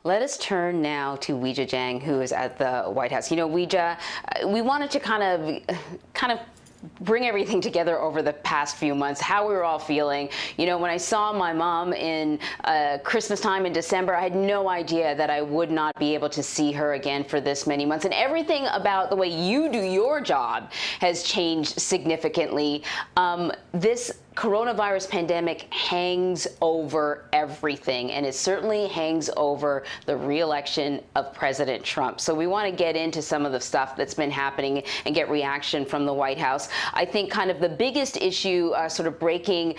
Let us turn now to Weijia Jiang, who is at the White House. You know, Weijia, we wanted to kind of bring everything together over the past few months, how we were all feeling. You know, when I saw my mom in Christmas time in December, I had no idea that I would not be able to see her again for this many months. And everything about the way you do your job has changed significantly. This coronavirus pandemic hangs over everything, and it certainly hangs over the re-election of President Trump. So we want to get into some of the stuff that's been happening and get reaction from the White House. I think kind of the biggest issue sort of breaking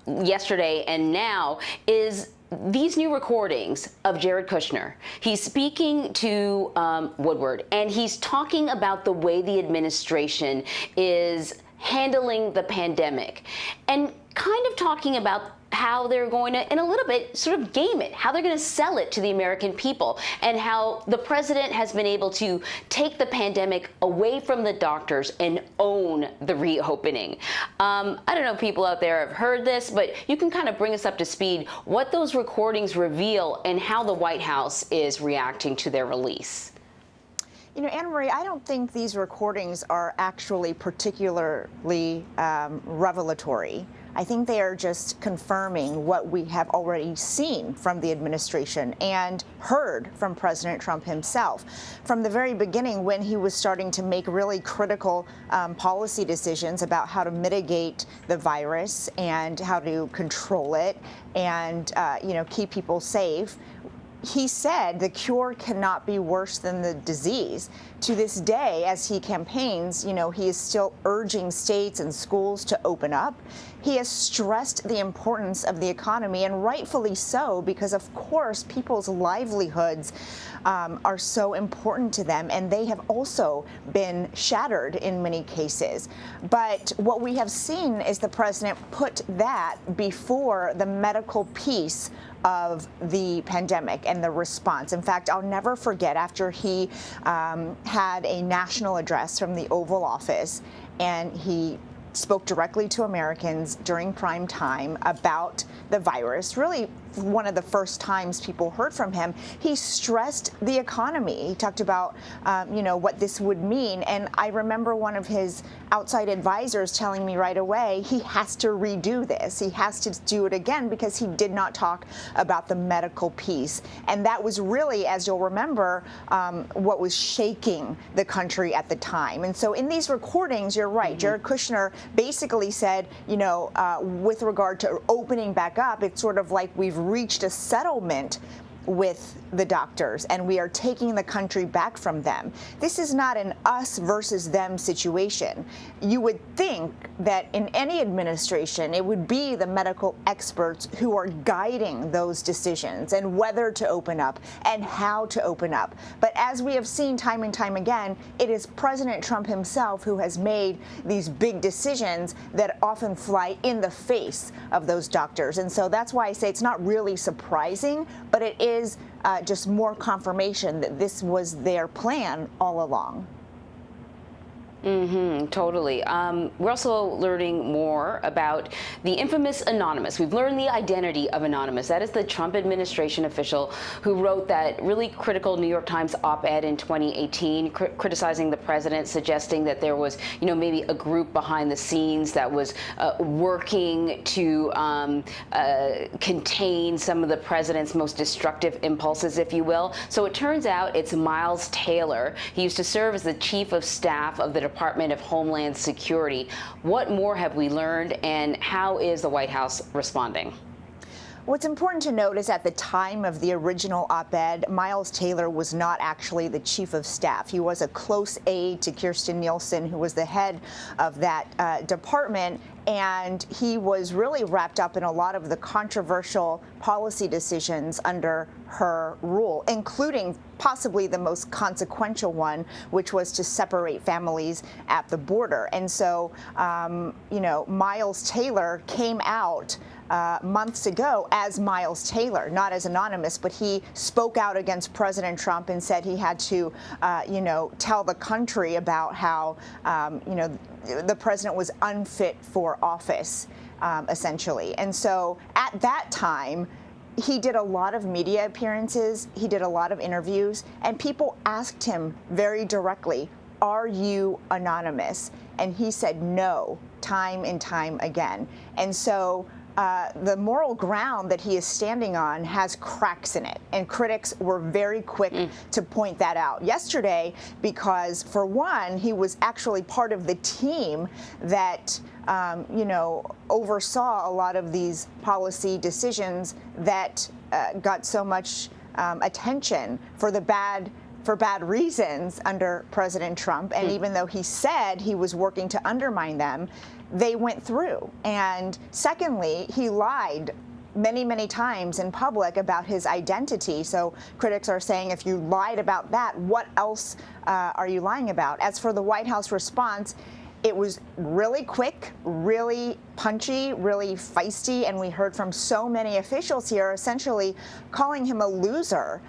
yesterday and now is these new recordings of Jared Kushner. He's speaking to Woodward, and he's talking about the way the administration is handling the pandemic and kind of talking about how they're going to, in a little bit, sort of game it, how they're going to sell it to the American people, and how the president has been able to take the pandemic away from the doctors and own the reopening. I don't know if people out there have heard this, but you can kind of bring us up to speed what those recordings reveal and how the White House is reacting to their release. You know, Anne Marie, I don't think these recordings are actually particularly revelatory. I think they are just confirming what we have already seen from the administration and heard from President Trump himself. From the very beginning, when he was starting to make really critical policy decisions about how to mitigate the virus and how to control it and, you know, keep people safe, he said the cure cannot be worse than the disease. To this day, as he campaigns, you know, he is still urging states and schools to open up. He has stressed the importance of the economy, and rightfully so, because of course people's livelihoods are so important to them, and they have also been shattered in many cases. But what we have seen is the president put that before the medical piece of the pandemic and the response. In fact, I'll never forget after he had a national address from the Oval Office, and he spoke directly to Americans during prime time about the virus, really one of the first times people heard from him. He stressed the economy. He talked about, you know, what this would mean. And I remember one of his outside advisors telling me right away, he has to redo this. He has to do it again because he did not talk about the medical piece. And that was really, as you'll remember, what was shaking the country at the time. And so in these recordings, you're right, Jared Kushner basically said, you know, with regard to opening back up, it's sort of like we've reached a settlement with the doctors, and we are taking the country back from them. This is not an us versus them situation. You would think that in any administration, it would be the medical experts who are guiding those decisions and whether to open up and how to open up. But as we have seen time and time again, it is President Trump himself who has made these big decisions that often fly in the face of those doctors. And so that's why I say it's not really surprising, but it is just more confirmation that this was their plan all along. Totally. We're also learning more about the infamous Anonymous. We've learned the identity of Anonymous. That is the Trump administration official who wrote that really critical New York Times op-ed in 2018, criticizing the president, suggesting that there was, you know, maybe a group behind the scenes that was working to contain some of the president's most destructive impulses, if you will. So it turns out it's Miles Taylor. He used to serve as the chief of staff of the Department of Homeland Security. What more have we learned, and how is the White House responding? What's important to note is at the time of the original op-ed, Miles Taylor was not actually the chief of staff. He was a close aide to Kirstjen Nielsen, who was the head of that department, and he was really wrapped up in a lot of the controversial policy decisions under her rule, including possibly the most consequential one, which was to separate families at the border. And so, you know, Miles Taylor came out months ago as Miles Taylor, not as Anonymous, but he spoke out against President Trump and said he had to, you know, tell the country about how, you know, the president was unfit for office, essentially. And so at that time, he did a lot of media appearances, he did a lot of interviews, and people asked him very directly, are you anonymous? And he said no, time and time again. And so the moral ground that he is standing on has cracks in it, and critics were very quick to point that out yesterday because, for one, he was actually part of the team that oversaw a lot of these policy decisions that got so much attention for bad reasons under President Trump. And even though he said he was working to undermine them, they went through. And secondly, he lied many, many times in public about his identity. So critics are saying, if you lied about that, what else are you lying about? As for the White House response, it was really quick, really punchy, really feisty, and we heard from so many officials here essentially calling him a loser,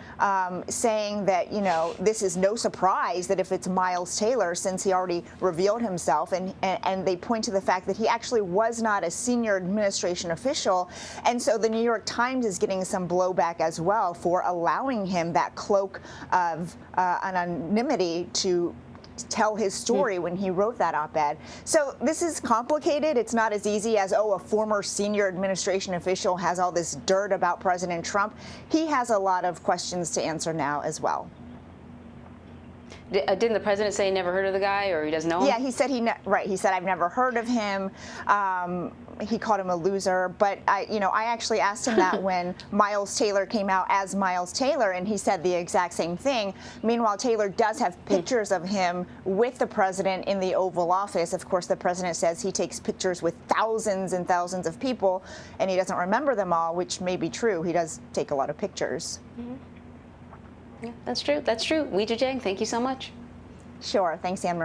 saying that, this is no surprise that if it's Miles Taylor, since he already revealed himself, and they point to the fact that he actually was not a senior administration official, and so the New York Times is getting some blowback as well for allowing him that cloak of anonymity to tell his story when he wrote that op-ed. So this is complicated. It's not as easy as, a former senior administration official has all this dirt about President Trump. He has a lot of questions to answer now as well. Didn't the president say he never heard of the guy, or he doesn't know him? Yeah, he said he said, I've never heard of him. He called him a loser, but I actually asked him that when Miles Taylor came out as Miles Taylor, and he said the exact same thing. Meanwhile, Taylor does have pictures of him with the president in the Oval Office. Of course, the president says he takes pictures with thousands and thousands of people, and he doesn't remember them all, which may be true. He does take a lot of pictures. Yeah, that's true. That's true. Weijia Jiang, thank you so much. Sure. Thanks, Anne Marie.